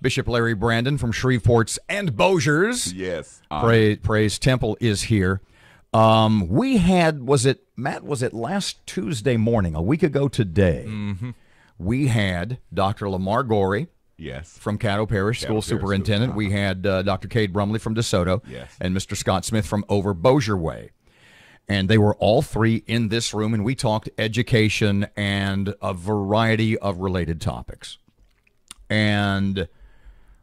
Bishop Larry Brandon from Shreveport's and Bossier's. Yes. Praise Temple is here. We had, was it last Tuesday morning, a week ago today, we had Dr. Lamar Gorey. Yes. From Caddo Parish School Superintendent. We had Dr. Cade Brumley from DeSoto. Yes. And Mr. Scott Smith from over Bossier Way. And they were all three in this room, and we talked education and a variety of related topics. And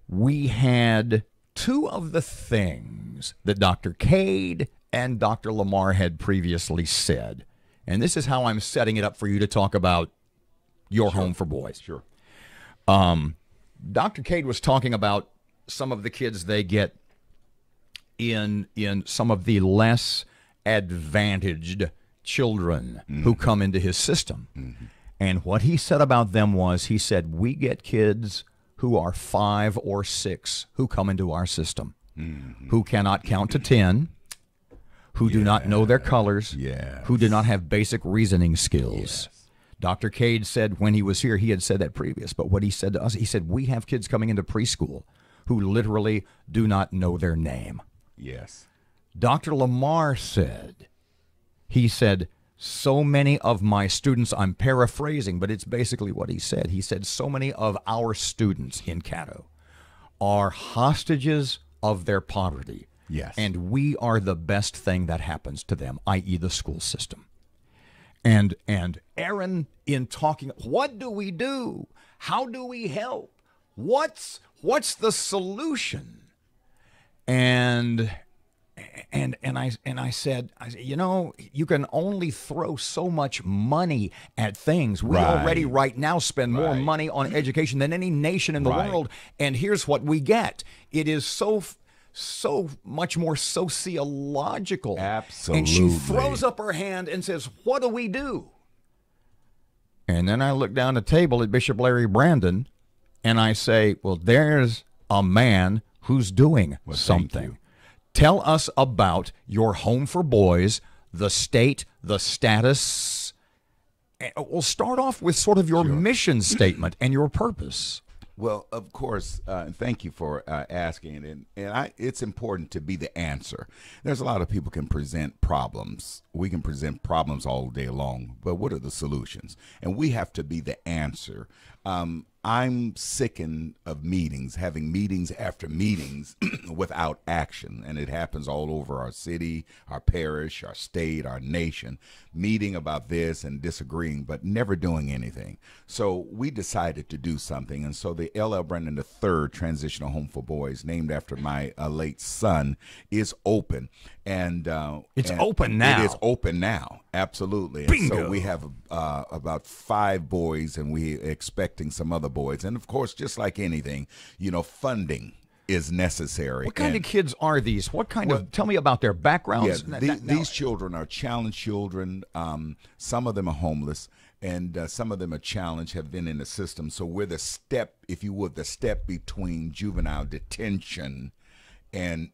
we had two of the things that Dr. Cade and Dr. Lamar had previously said. And this is how I'm setting it up for you to talk about your home for boys. Sure. Dr. Cade was talking about some of the kids they get in some of the less advantaged children who come into his system. And what he said about them was, he said, we get kids who are 5 or 6 who come into our system, who cannot count to 10, who do not know their colors, who do not have basic reasoning skills. Dr. Cade said when he was here, he had said that previous, but what he said to us, he said, we have kids coming into preschool who literally do not know their name. Yes. Dr. Lamar said, he said, so many of my students, I'm paraphrasing, but it's basically what he said. He said, so many of our students in Caddo are hostages of their poverty. Yes. And we are the best thing that happens to them, i.e. the school system. And Aaron, in talking, what do we do? How do we help? What's the solution? And I said, you know, you can only throw so much money at things. We already right now spend more money on education than any nation in the world. And here's what we get. It is so much more sociological. Absolutely. And she throws up her hand and says, what do we do? And then I look down the table at Bishop Larry Brandon and I say, well, there's a man who's doing something. Tell us about your home for boys, the state, the status. We'll start off with sort of your mission statement and your purpose. Well, of course, thank you for asking, and it's important to be the answer. There's a lot of people can present problems. We can present problems all day long, but what are the solutions? And we have to be the answer. I'm sickened of meetings, having meetings after meetings without action, and it happens all over our city, our parish, our state, our nation, meeting about this and disagreeing, but never doing anything. So we decided to do something, and so the L.L. Brandon III Transitional Home for Boys, named after my late son, is open. And it's open now. It is open now, absolutely. And Bingo. so we have about 5 boys, and we're expecting some other boys. And of course, just like anything, you know, funding is necessary. What kind of kids are these? What kind of? Tell me about their backgrounds. These children are challenged children. Some of them are homeless, and some of them are challenged, have been in the system. So we're the step, if you would, the step between juvenile detention and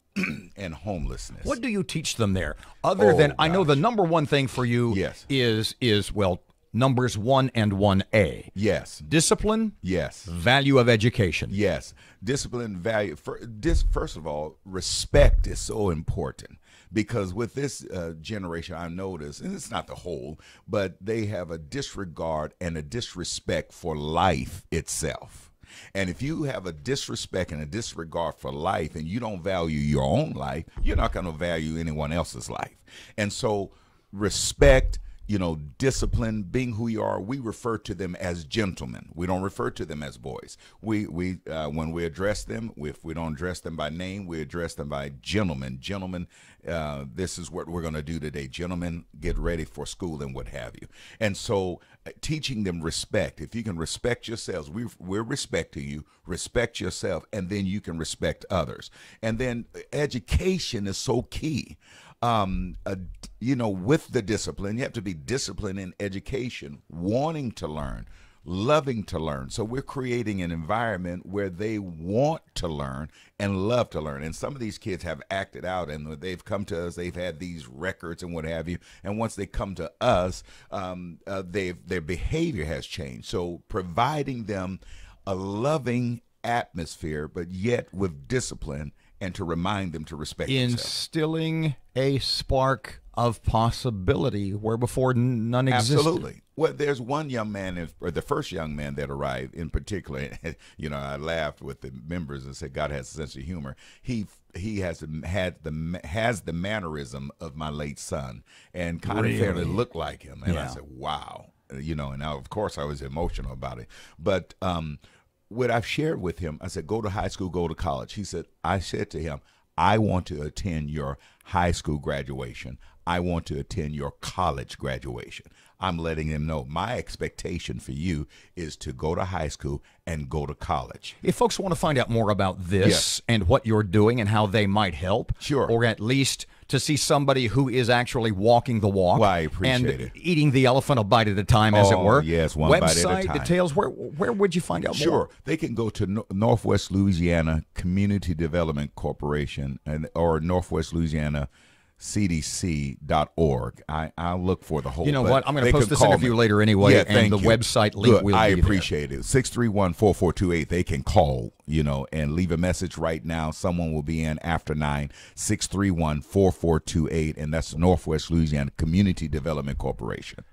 homelessness. What do you teach them there? Other than, I know the number one thing for you is well, numbers 1 and 1A. Yes. Discipline. Yes. Value of education. Yes. Discipline, value. First of all, respect is so important. Because with this generation, I notice, and it's not the whole, but they have a disregard and a disrespect for life itself. And if you have a disrespect and a disregard for life and you don't value your own life, you're not going to value anyone else's life. And so respect, you know, discipline, being who you are, we refer to them as gentlemen. We don't refer to them as boys. We when we address them, if we don't address them by name, we address them by gentlemen. Gentlemen, this is what we're going to do today. Gentlemen, get ready for school and what have you. And so teaching them respect. If you can respect yourselves, we're respecting you, respect yourself, and then you can respect others. And then education is so key. You know, with the discipline, you have to be disciplined in education, wanting to learn, loving to learn. So we're creating an environment where they want to learn and love to learn. And some of these kids have acted out, and they've come to us, they've had these records and what have you. And once they come to us, their behavior has changed. So providing them a loving atmosphere, but yet with discipline, and to remind them to respect themselves. Instilling a spark of possibility where before none existed. Absolutely. Well, there's one young man, or the first young man that arrived in particular. You know, I laughed with the members and said, "God has a sense of humor." He has the mannerism of my late son, and kind of fairly looked like him. And I said, "Wow." You know, and now of course I was emotional about it, but what I've shared with him, I said, go to high school, go to college. I said to him, I want to attend your high school graduation. I want to attend your college graduation. I'm letting him know my expectation for you is to go to high school and go to college. If folks want to find out more about this and what you're doing and how they might help, sure, or at least to see somebody who is actually walking the walk, well, I appreciate and it. Eating the elephant a bite at a time, as it were. Yes, one bite at a time. Details. Where would you find out more? Sure, they can go to Northwest Louisiana Community Development Corporation or Northwest Louisiana CDC.org. I'll look for the whole. You know what? I'm going to post this interview later anyway, and the website link will be I appreciate it. 631-4428. They can call, and leave a message right now. Someone will be in after 9. 631-4428, and that's Northwest Louisiana Community Development Corporation.